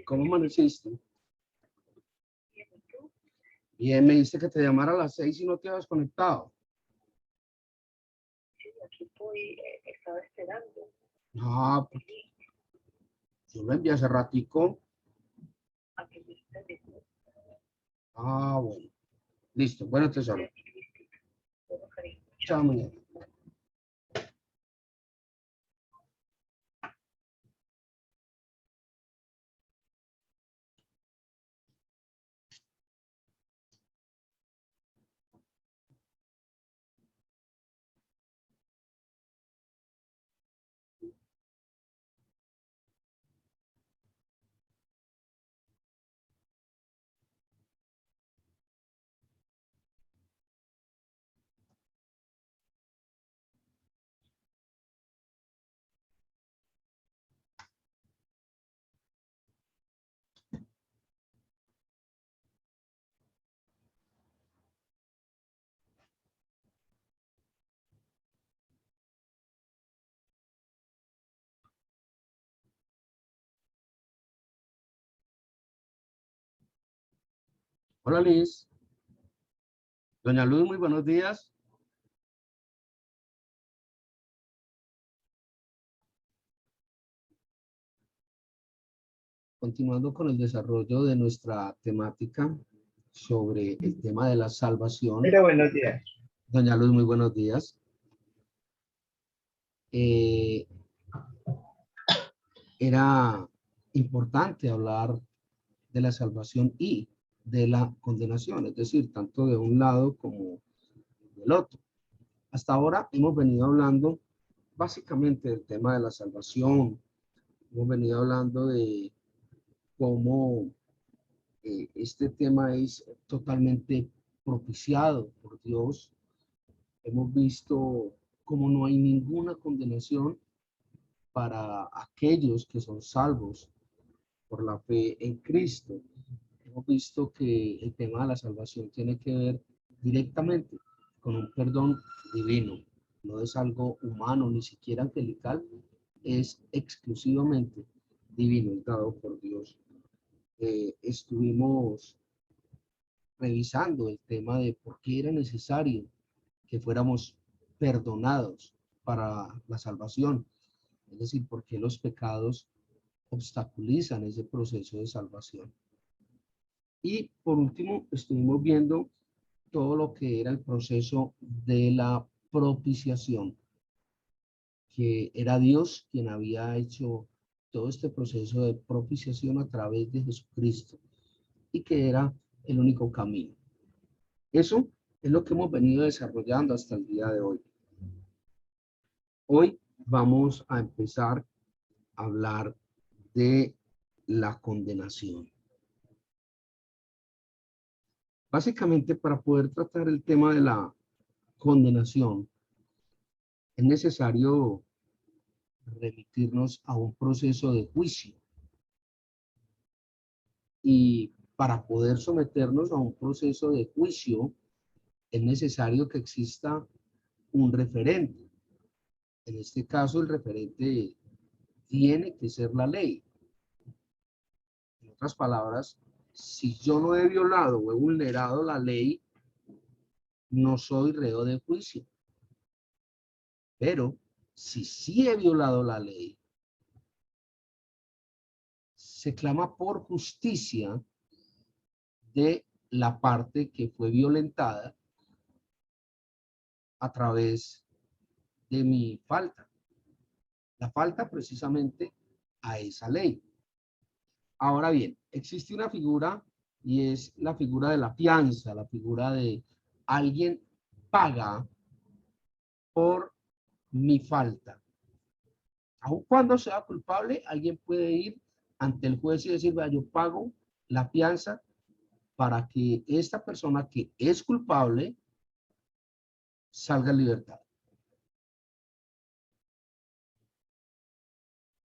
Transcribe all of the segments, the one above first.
¿Cómo amaneciste? Bien, me dijiste que te llamara a las 6 y no te habías conectado. Sí, aquí estoy, estaba esperando. Ah, pues, yo lo envié hace ratico. A que me esté Ah, bueno. Listo. Bueno, tesoro. todo cariño. Chao, mañana. Hola, Liz. Doña Luz, muy buenos días. Continuando con el desarrollo de nuestra temática sobre el tema de la salvación. Pero buenos días. Doña Luz, muy buenos días. Era importante hablar de la salvación y de la condenación, es decir, tanto de un lado como del otro. Hasta ahora hemos venido hablando básicamente del tema de la salvación, hemos venido hablando de cómo este tema es totalmente propiciado por Dios. Hemos visto cómo no hay ninguna condenación para aquellos que son salvos por la fe en Cristo. Hemos visto que el tema de la salvación tiene que ver directamente con un perdón divino. No es algo humano, ni siquiera angelical, es exclusivamente divino, es dado por Dios. Estuvimos revisando el tema de por qué era necesario que fuéramos perdonados para la salvación, es decir, por qué los pecados obstaculizan ese proceso de salvación. Y por último, estuvimos viendo todo lo que era el proceso de la propiciación, que era Dios quien había hecho todo este proceso de propiciación a través de Jesucristo y que era el único camino. Eso es lo que hemos venido desarrollando hasta el día de hoy. Hoy vamos a empezar a hablar de la condenación. Básicamente, para poder tratar el tema de la condenación, es necesario remitirnos a un proceso de juicio. Y para poder someternos a un proceso de juicio, es necesario que exista un referente. En este caso, el referente tiene que ser la ley. En otras palabras, si yo no he violado o he vulnerado la ley, no soy reo de juicio. Pero si sí he violado la ley, se clama por justicia de la parte que fue violentada a través de mi falta. La falta precisamente a esa ley. Ahora bien, existe una figura y es la figura de la fianza, la figura de alguien paga por mi falta. Aun cuando sea culpable, alguien puede ir ante el juez y decir, vea, yo pago la fianza para que esta persona que es culpable salga en libertad.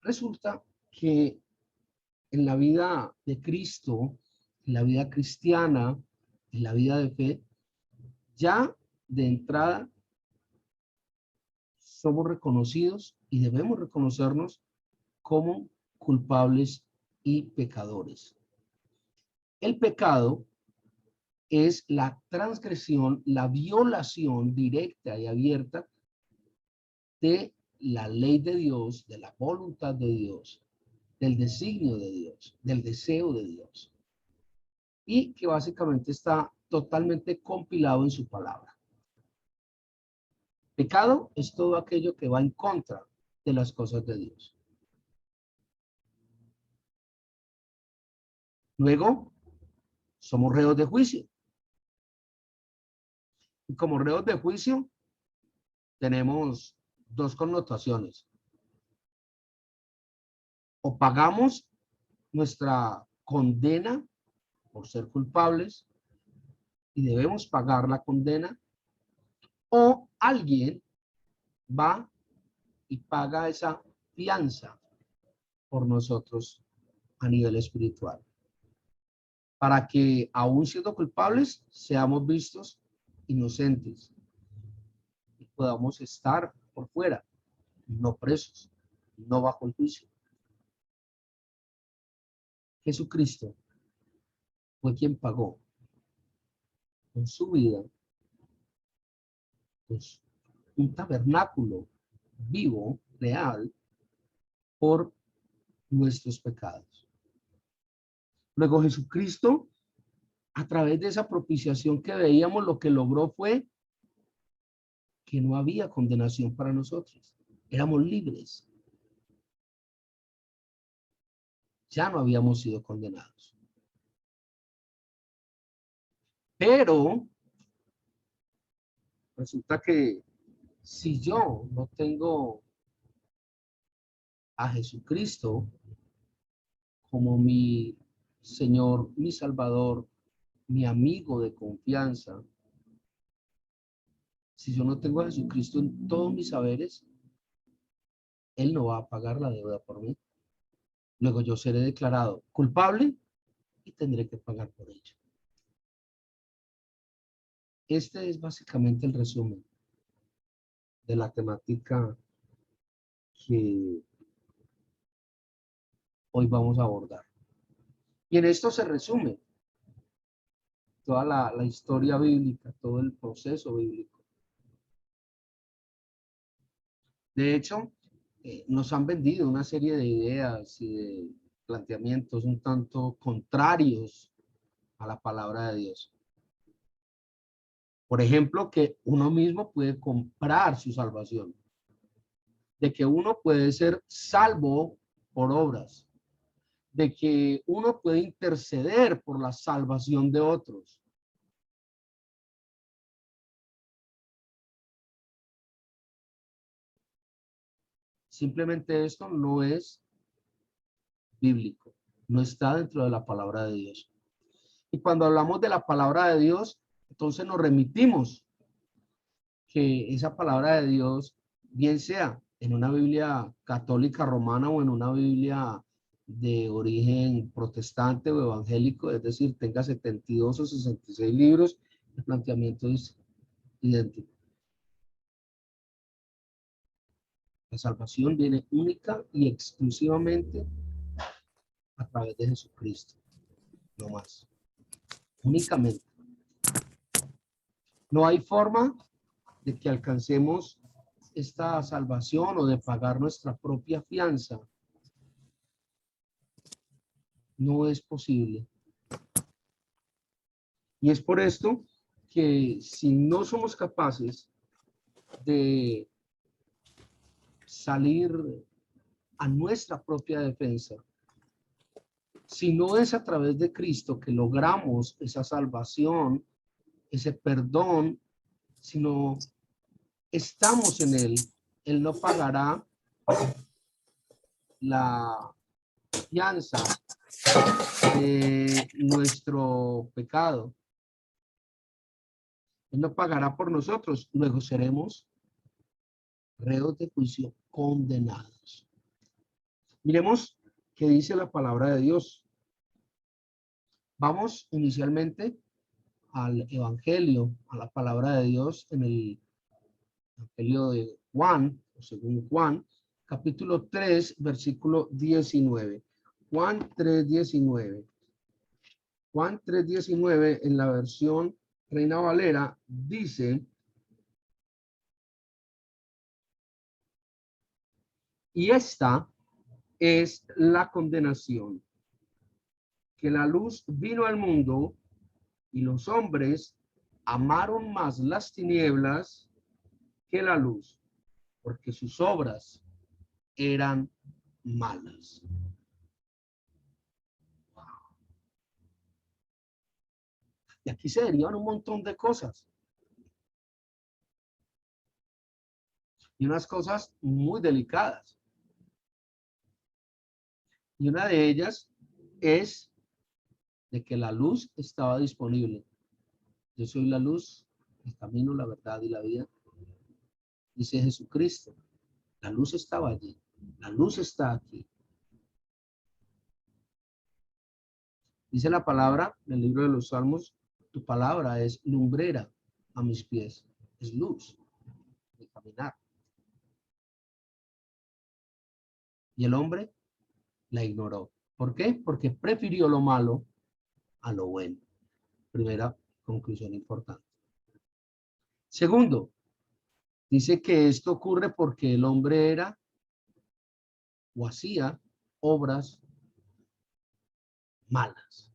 Resulta que en la vida de Cristo, en la vida cristiana, en la vida de fe, ya de entrada somos reconocidos y debemos reconocernos como culpables y pecadores. El pecado es la transgresión, la violación directa y abierta de la ley de Dios, de la voluntad de Dios, del designio de Dios, del deseo de Dios. Y que básicamente está totalmente compilado en su palabra. Pecado es todo aquello que va en contra de las cosas de Dios. Luego, somos reos de juicio. Y como reos de juicio, tenemos dos connotaciones. O pagamos nuestra condena por ser culpables y debemos pagar la condena, o alguien va y paga esa fianza por nosotros a nivel espiritual, para que aún siendo culpables seamos vistos inocentes y podamos estar por fuera, no presos, no bajo el juicio. Jesucristo fue quien pagó con su vida, pues, un tabernáculo vivo, real, por nuestros pecados. Luego Jesucristo, a través de esa propiciación que veíamos, lo que logró fue que no había condenación para nosotros. Éramos libres. Ya no habíamos sido condenados. Pero resulta que si yo no tengo a Jesucristo como mi Señor, mi Salvador, mi amigo de confianza, si yo no tengo a Jesucristo en todos mis saberes, Él no va a pagar la deuda por mí. Luego yo seré declarado culpable y tendré que pagar por ello. Este es básicamente el resumen de la temática que hoy vamos a abordar. Y en esto se resume toda la historia bíblica, todo el proceso bíblico. De hecho, nos han vendido una serie de ideas y de planteamientos un tanto contrarios a la palabra de Dios. Por ejemplo, que uno mismo puede comprar su salvación, de que uno puede ser salvo por obras, de que uno puede interceder por la salvación de otros. Simplemente esto no es bíblico, no está dentro de la palabra de Dios. Y cuando hablamos de la palabra de Dios, entonces nos remitimos que esa palabra de Dios, bien sea en una Biblia católica romana o en una Biblia de origen protestante o evangélico, es decir, tenga 72 o 66 libros, el planteamiento es idéntico. La salvación viene única y exclusivamente a través de Jesucristo, no más. Únicamente. No hay forma de que alcancemos esta salvación o de pagar nuestra propia fianza. No es posible. Y es por esto que si no somos capaces de salir a nuestra propia defensa, si no es a través de Cristo que logramos esa salvación, ese perdón, sino estamos en Él, Él no pagará la fianza de nuestro pecado. Él no pagará por nosotros, luego seremos reos de juicio condenados. Miremos qué dice la palabra de Dios. Vamos inicialmente al Evangelio, a la palabra de Dios en el Evangelio de Juan, o según Juan, capítulo 3, versículo 19. Juan 3:19. Juan 3:19 en la versión Reina Valera dice: y esta es la condenación, que la luz vino al mundo y los hombres amaron más las tinieblas que la luz, porque sus obras eran malas. Y aquí se derivan un montón de cosas. Y unas cosas muy delicadas. Y una de ellas es de que la luz estaba disponible. Yo soy la luz, el camino, la verdad y la vida. Dice Jesucristo. La luz estaba allí. La luz está aquí. Dice la palabra en el libro de los Salmos: tu palabra es lumbrera a mis pies. Es luz de caminar. Y el hombre la ignoró. ¿Por qué? Porque prefirió lo malo a lo bueno. Primera conclusión importante. Segundo, dice que esto ocurre porque el hombre era o hacía obras malas.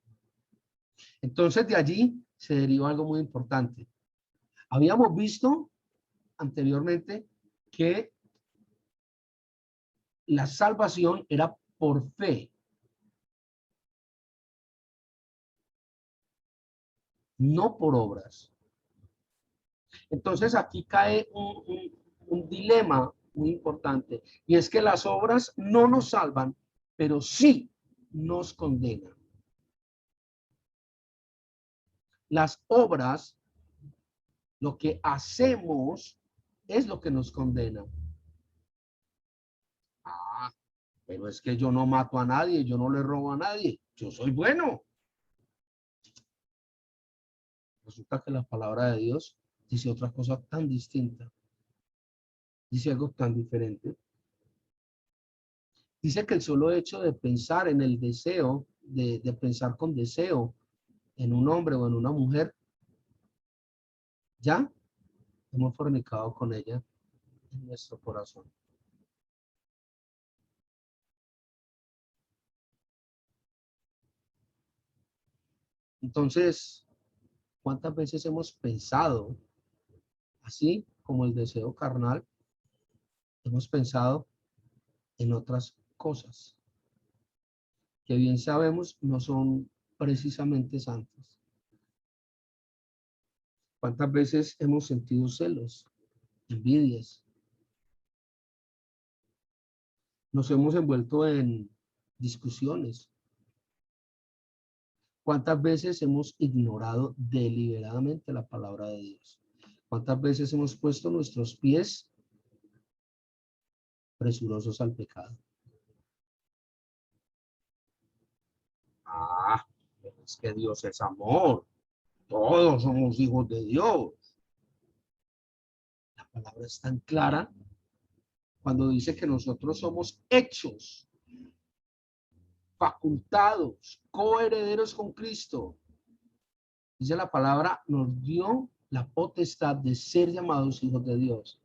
Entonces de allí se derivó algo muy importante. Habíamos visto anteriormente que la salvación era por fe, no por obras. Entonces aquí cae un dilema muy importante, y es que las obras no nos salvan, pero sí nos condenan. Las obras, lo que hacemos, es lo que nos condena. Ah, pero es que yo no mato a nadie, yo no le robo a nadie, yo soy bueno. Resulta que la palabra de Dios dice otra cosa tan distinta. Dice algo tan diferente. Dice que el solo hecho de pensar en el deseo, de pensar con deseo en un hombre o en una mujer, ya hemos fornicado con ella en nuestro corazón. Entonces, ¿cuántas veces hemos pensado así como el deseo carnal? Hemos pensado en otras cosas que bien sabemos no son precisamente santas. ¿Cuántas veces hemos sentido celos, envidias? Nos hemos envuelto en discusiones. ¿Cuántas veces hemos ignorado deliberadamente la palabra de Dios? ¿Cuántas veces hemos puesto nuestros pies presurosos al pecado? Ah, es que Dios es amor. Todos somos hijos de Dios. La palabra es tan clara cuando dice que nosotros somos hechos, facultados, coherederos con Cristo. Dice la palabra, nos dio la potestad de ser llamados hijos de Dios.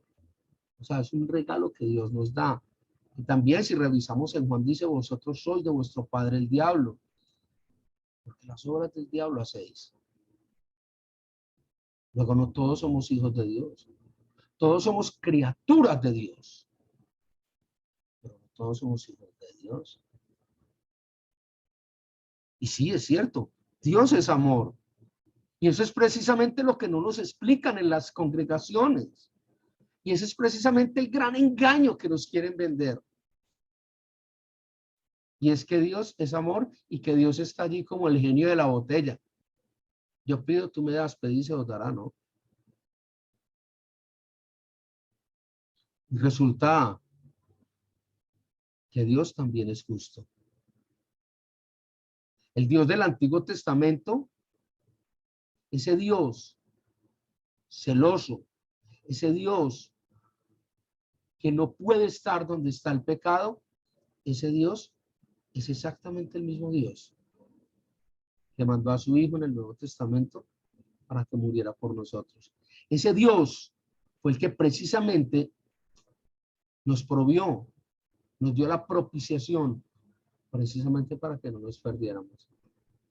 O sea, es un regalo que Dios nos da. Y también si revisamos en Juan dice, vosotros sois de vuestro padre el diablo. Porque las obras del diablo hacéis. Luego no todos somos hijos de Dios. Todos somos criaturas de Dios. Pero no todos somos hijos de Dios. Y sí, es cierto. Dios es amor. Y eso es precisamente lo que no nos explican en las congregaciones. Y ese es precisamente el gran engaño que nos quieren vender. Y es que Dios es amor y que Dios está allí como el genio de la botella. Yo pido, tú me das, pedí, se os dará, ¿no? Y resulta que Dios también es justo. El Dios del Antiguo Testamento, ese Dios celoso, ese Dios que no puede estar donde está el pecado, ese Dios es exactamente el mismo Dios que mandó a su Hijo en el Nuevo Testamento para que muriera por nosotros. Ese Dios fue el que precisamente nos provió, nos dio la propiciación, precisamente para que no nos perdiéramos.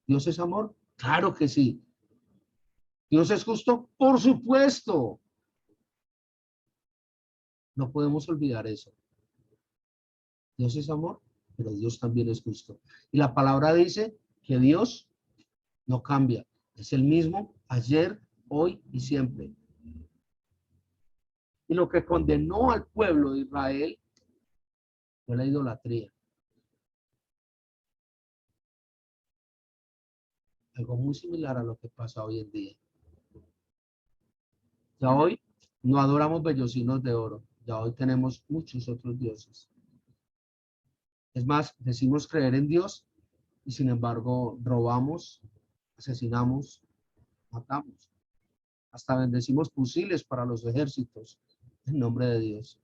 ¿Dios es amor? Claro que sí. ¿Dios es justo? Por supuesto. No podemos olvidar eso. Dios es amor, pero Dios también es justo. Y la palabra dice que Dios no cambia. Es el mismo ayer, hoy y siempre. Y lo que condenó al pueblo de Israel fue la idolatría. Algo muy similar a lo que pasa hoy en día. Ya hoy no adoramos vellocinos de oro. Ya hoy tenemos muchos otros dioses. Es más, decimos creer en Dios y sin embargo robamos, asesinamos, matamos. Hasta bendecimos fusiles para los ejércitos en nombre de Dios.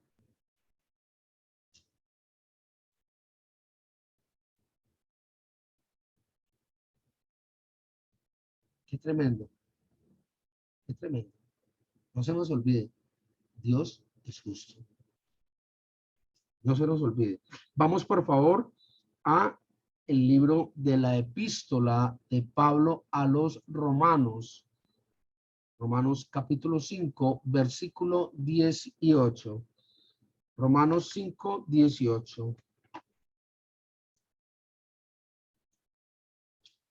Qué tremendo, qué tremendo. No se nos olvide, Dios es justo. No se nos olvide. Vamos por favor a el libro de la epístola de Pablo a los Romanos. Romanos capítulo 5, versículo 18. Romanos 5, 18.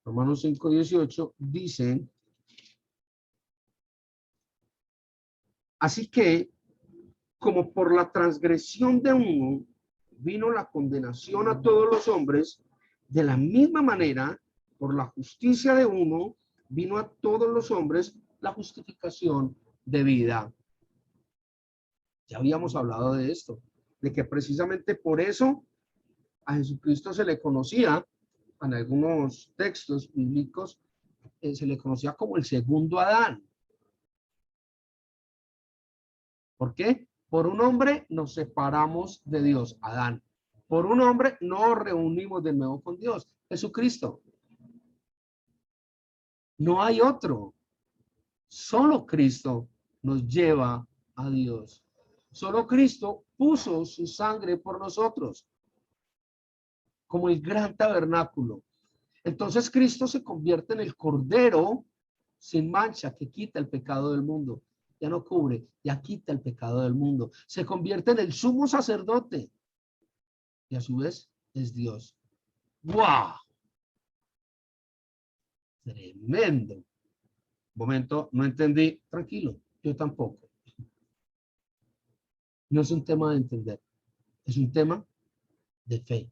Romanos 5, 18 dice, así que como por la transgresión de uno vino la condenación a todos los hombres, de la misma manera, por la justicia de uno vino a todos los hombres la justificación de vida. Ya habíamos hablado de esto, de que precisamente por eso a Jesucristo se le conocía, en algunos textos bíblicos, se le conocía como el segundo Adán. ¿Por qué? Por un hombre nos separamos de Dios, Adán. Por un hombre nos reunimos de nuevo con Dios, Jesucristo. No hay otro. Solo Cristo nos lleva a Dios. Solo Cristo puso su sangre por nosotros, como el gran tabernáculo. Entonces Cristo se convierte en el Cordero sin mancha que quita el pecado del mundo. Ya no cubre, ya quita el pecado del mundo. Se convierte en el sumo sacerdote y a su vez es Dios. ¡Wow! Tremendo. Momento, no entendí. Tranquilo, yo tampoco. No es un tema de entender, es un tema de fe.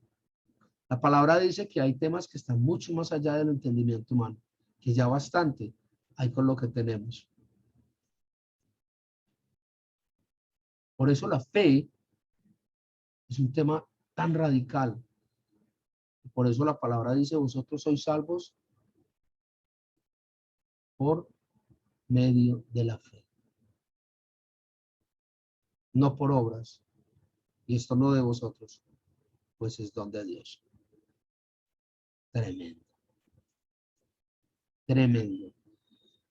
La palabra dice que hay temas que están mucho más allá del entendimiento humano, que ya bastante hay con lo que tenemos. Por eso la fe es un tema tan radical. Por eso la palabra dice, vosotros sois salvos por medio de la fe, no por obras. Y esto no de vosotros, pues es don de Dios. Tremendo, tremendo.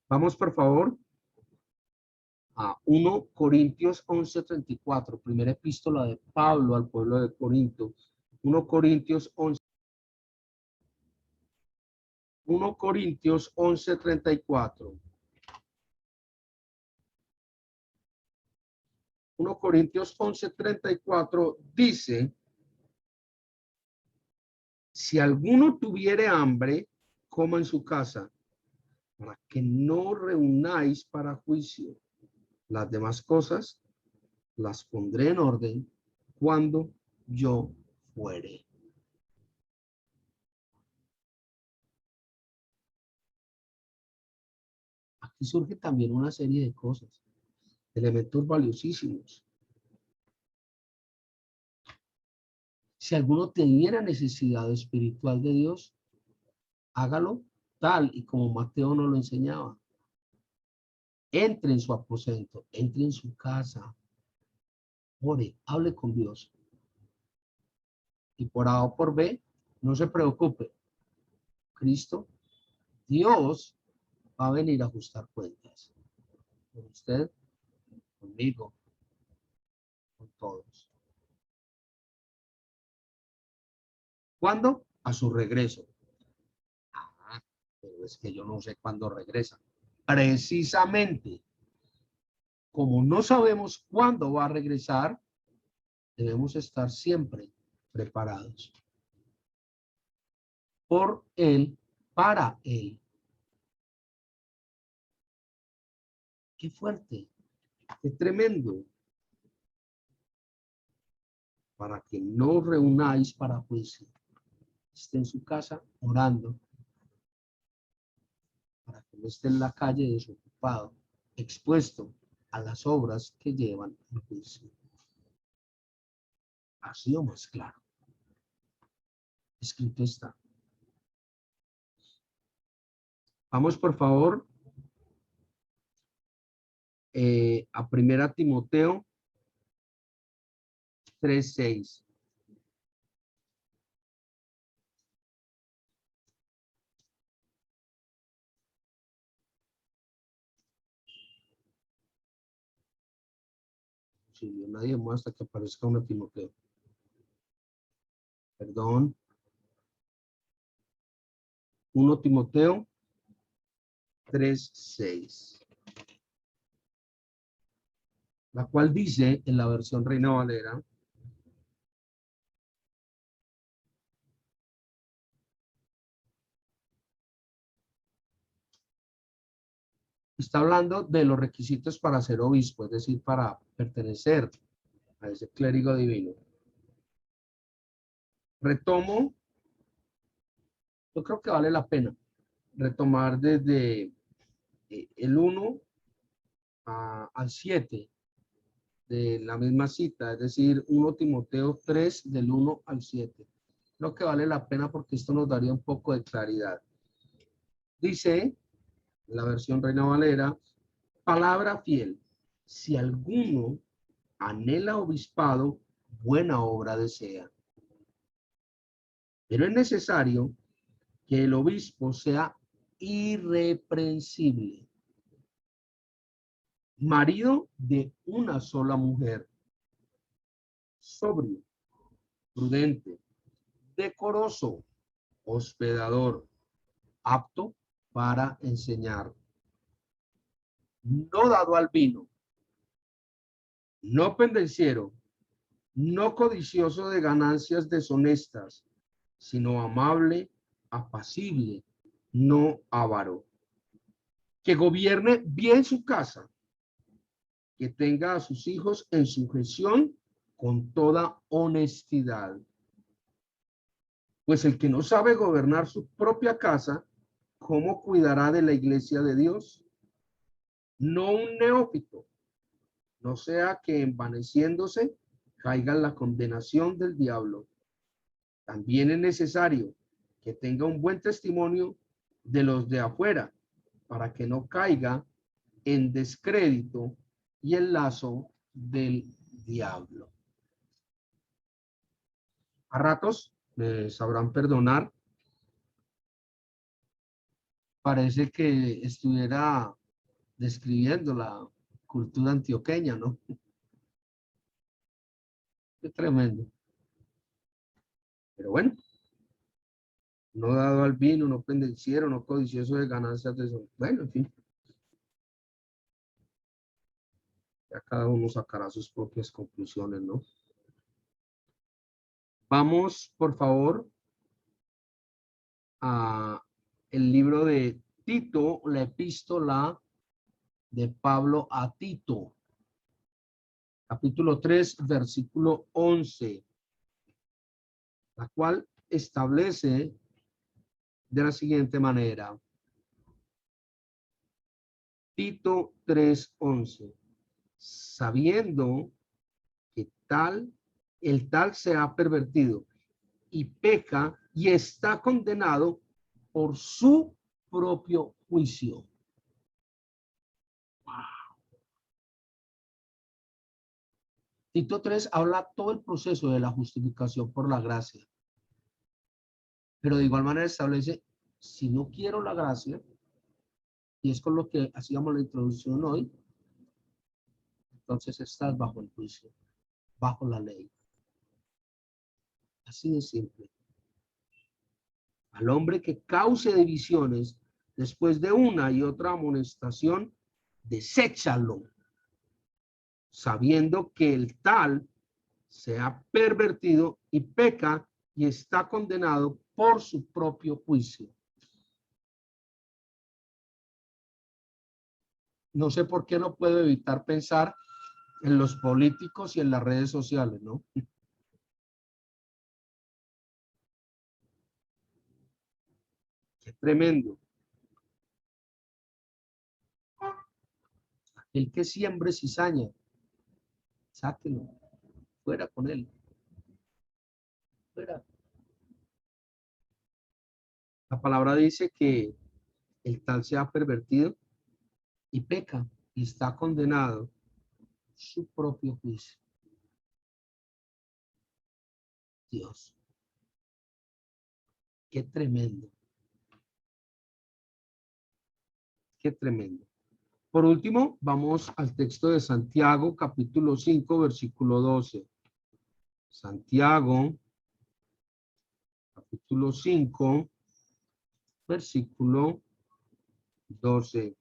Vamos por favor a 1 Corintios 11:34, primera epístola de Pablo al pueblo de Corinto. 1 Corintios 11. 1 Corintios 11:34. 1 Corintios 11:34 dice, si alguno tuviere hambre, coma en su casa, para que no reunáis para juicio. Las demás cosas las pondré en orden cuando yo fuere. Aquí surge también una serie de cosas, elementos valiosísimos. Si alguno tuviera necesidad espiritual de Dios, hágalo tal y como Mateo nos lo enseñaba. Entre en su aposento, entre en su casa, ore, hable con Dios. Y por A o por B, No se preocupe. Cristo, Dios, va a venir a ajustar cuentas. Con usted, conmigo, con todos. ¿Cuándo? A su regreso. Ah, pero es que yo no sé cuándo regresa. Precisamente, como no sabemos cuándo va a regresar, debemos estar siempre preparados. Por Él, para Él. Qué fuerte, qué tremendo. Para que no reunáis para juicio. Esté en su casa orando. Para que no esté en la calle desocupado, expuesto a las obras que llevan al juicio. Ha sido más claro. Escrito está. Vamos, por favor, a 1 Timoteo 3:6. Si nadie más hasta que aparezca 1 Timoteo. Perdón. 1 Timoteo 3:6. La cual dice en la versión Reina Valera: está hablando de los requisitos para ser obispo, es decir, para pertenecer a ese clérigo divino. Retomo, yo creo que vale la pena retomar desde el 1 al 7 de la misma cita, es decir, 1 Timoteo 3 del 1 al 7. Creo que vale la pena porque esto nos daría un poco de claridad. Dice, la versión Reina Valera, palabra fiel, si alguno anhela obispado, buena obra desea. Pero es necesario que el obispo sea irreprensible, marido de una sola mujer, sobrio, prudente, decoroso, hospedador, apto para enseñar, no dado al vino, no pendenciero, no codicioso de ganancias deshonestas, sino amable, apacible, no avaro, que gobierne bien su casa, que tenga a sus hijos en sujeción con toda honestidad. Pues el que no sabe gobernar su propia casa, ¿cómo cuidará de la iglesia de Dios? No un neófito, no sea que envaneciéndose caiga en la condenación del diablo. También es necesario que tenga un buen testimonio de los de afuera, para que no caiga en descrédito y el lazo del diablo. A ratos me sabrán perdonar. Parece que estuviera describiendo la cultura antioqueña, ¿no? Qué tremendo. Pero bueno, no dado al vino, no pendenciero, no codicioso de ganancias de eso. Bueno, en fin, ya cada uno sacará sus propias conclusiones, ¿no? Vamos, por favor, a el libro de Tito, la epístola de Pablo a Tito, capítulo 3, versículo 11, la cual establece de la siguiente manera. Tito 3:11, sabiendo que el tal se ha pervertido y peca y está condenado por su propio juicio. Tito 3 habla todo el proceso de la justificación por la gracia. Pero de igual manera establece, si no quiero la gracia, y es con lo que hacíamos la introducción hoy, entonces estás bajo el juicio, bajo la ley. Así de simple. Al hombre que cause divisiones después de una y otra amonestación, deséchalo, sabiendo que el tal se ha pervertido y peca y está condenado por su propio juicio. No sé por qué no puedo evitar pensar en los políticos y en las redes sociales, ¿no? Qué tremendo. El que siembre cizaña, sáquelo, fuera con él, fuera. La palabra dice que el tal se ha pervertido y peca y está condenado su propio juicio. Dios, qué tremendo, qué tremendo. Por último, vamos al texto de Santiago, capítulo 5, versículo 12. Santiago, capítulo 5, versículo 12.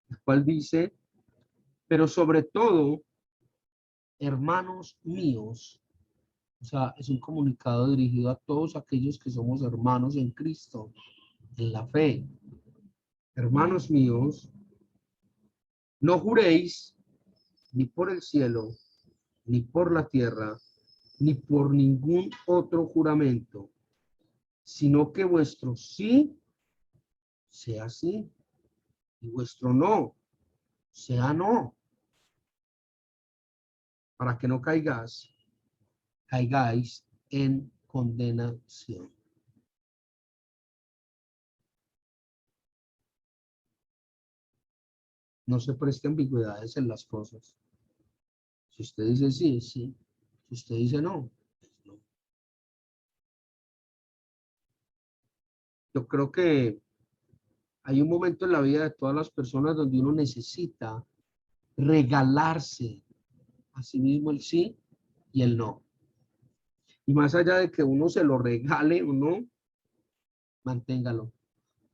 El cual dice, pero sobre todo, hermanos míos, o sea, es un comunicado dirigido a todos aquellos que somos hermanos en Cristo, en la fe. Hermanos míos, no juréis ni por el cielo, ni por la tierra, ni por ningún otro juramento, sino que vuestro sí sea sí, y vuestro no sea no, para que no caigáis en condenación. No se preste ambigüedades en las cosas. Si usted dice sí, es sí. Si usted dice no, es no. Yo creo que hay un momento en la vida de todas las personas donde uno necesita regalarse a sí mismo el sí y el no. Y más allá de que uno se lo regale o no, manténgalo.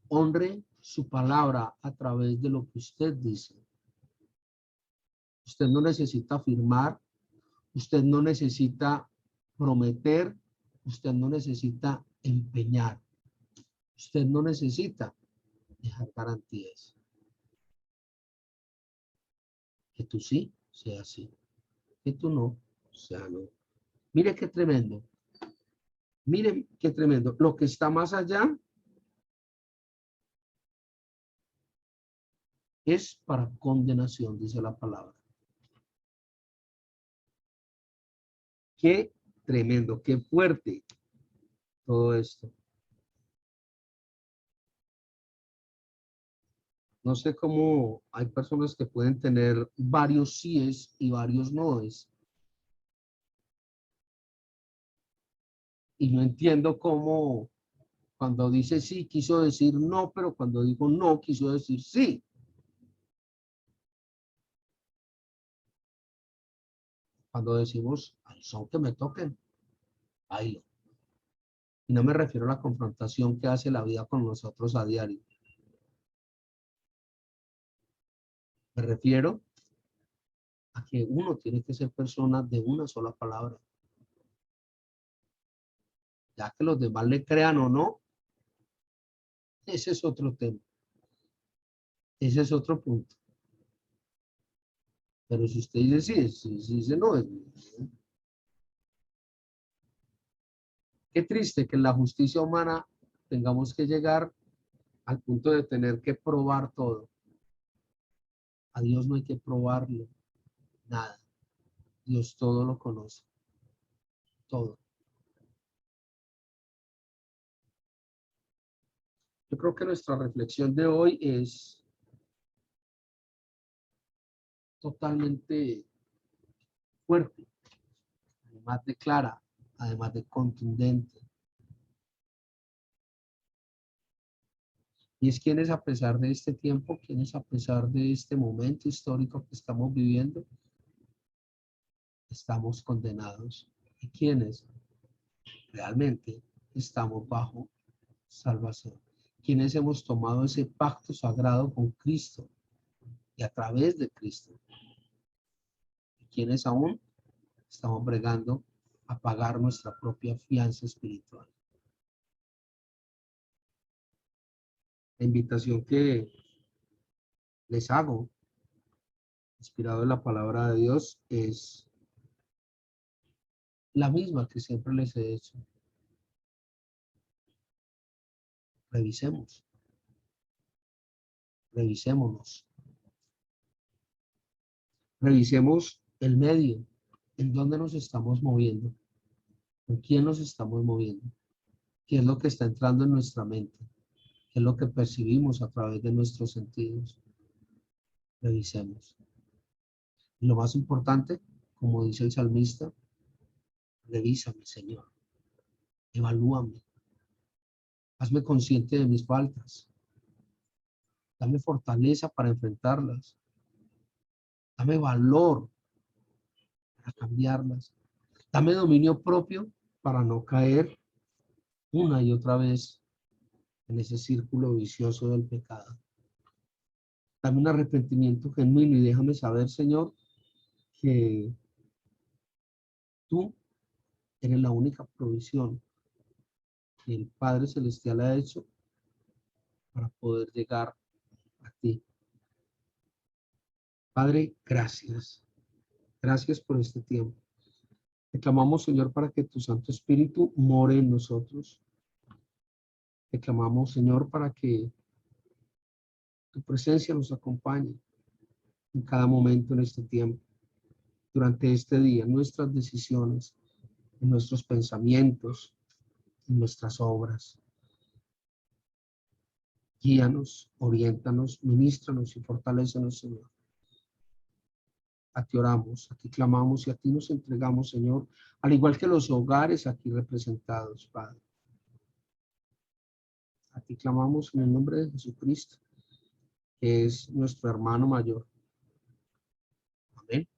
Honre su palabra a través de lo que usted dice. Usted no necesita afirmar, usted no necesita prometer, usted no necesita empeñar, usted no necesita dejar garantías. Que tú sí sea sí, que tú no sea no. Mire qué tremendo. Miren qué tremendo. Lo que está más allá es para condenación, dice la palabra. Qué tremendo, qué fuerte todo esto. No sé cómo hay personas que pueden tener varios síes y varios noes. Y no entiendo cómo cuando dice sí quiso decir no, pero cuando dijo no quiso decir sí. Cuando decimos al son que me toquen, bailo. Y no me refiero a la confrontación que hace la vida con nosotros a diario. Me refiero a que uno tiene que ser persona de una sola palabra. Ya que los demás le crean o no, ese es otro tema. Ese es otro punto. Pero si usted dice sí, si dice no, es... Qué triste que en la justicia humana tengamos que llegar al punto de tener que probar todo. A Dios no hay que probarle nada. Dios todo lo conoce. Todo. Yo creo que nuestra reflexión de hoy es totalmente fuerte, además de clara, además de contundente. Y es quienes a pesar de este tiempo, quienes a pesar de este momento histórico que estamos viviendo, estamos condenados. Y quienes realmente estamos bajo salvación. Quienes hemos tomado ese pacto sagrado con Cristo y a través de Cristo. Y quienes aún estamos bregando a pagar nuestra propia fianza espiritual. La invitación que les hago, inspirado en la palabra de Dios, es la misma que siempre les he hecho. Revisemos, revisémonos, revisemos el medio, en dónde nos estamos moviendo, con quién nos estamos moviendo, qué es lo que está entrando en nuestra mente, qué es lo que percibimos a través de nuestros sentidos. Revisemos. Y lo más importante, como dice el salmista, revísame, Señor, evalúame, hazme consciente de mis faltas, dame fortaleza para enfrentarlas, dame valor para cambiarlas, dame dominio propio para no caer una y otra vez en ese círculo vicioso del pecado. Dame un arrepentimiento genuino y déjame saber, Señor, que tú eres la única provisión que el Padre Celestial ha hecho para poder llegar a ti. Padre, gracias. Gracias por este tiempo. Te clamamos, Señor, para que tu Santo Espíritu more en nosotros. Te clamamos, Señor, para que tu presencia nos acompañe en cada momento en este tiempo, durante este día, en nuestras decisiones, en nuestros pensamientos, en nuestras obras. Guíanos, oriéntanos, ministranos y fortalécenos, Señor. A ti oramos, a ti clamamos y a ti nos entregamos, Señor, al igual que los hogares aquí representados, Padre. A ti clamamos en el nombre de Jesucristo, que es nuestro hermano mayor. Amén.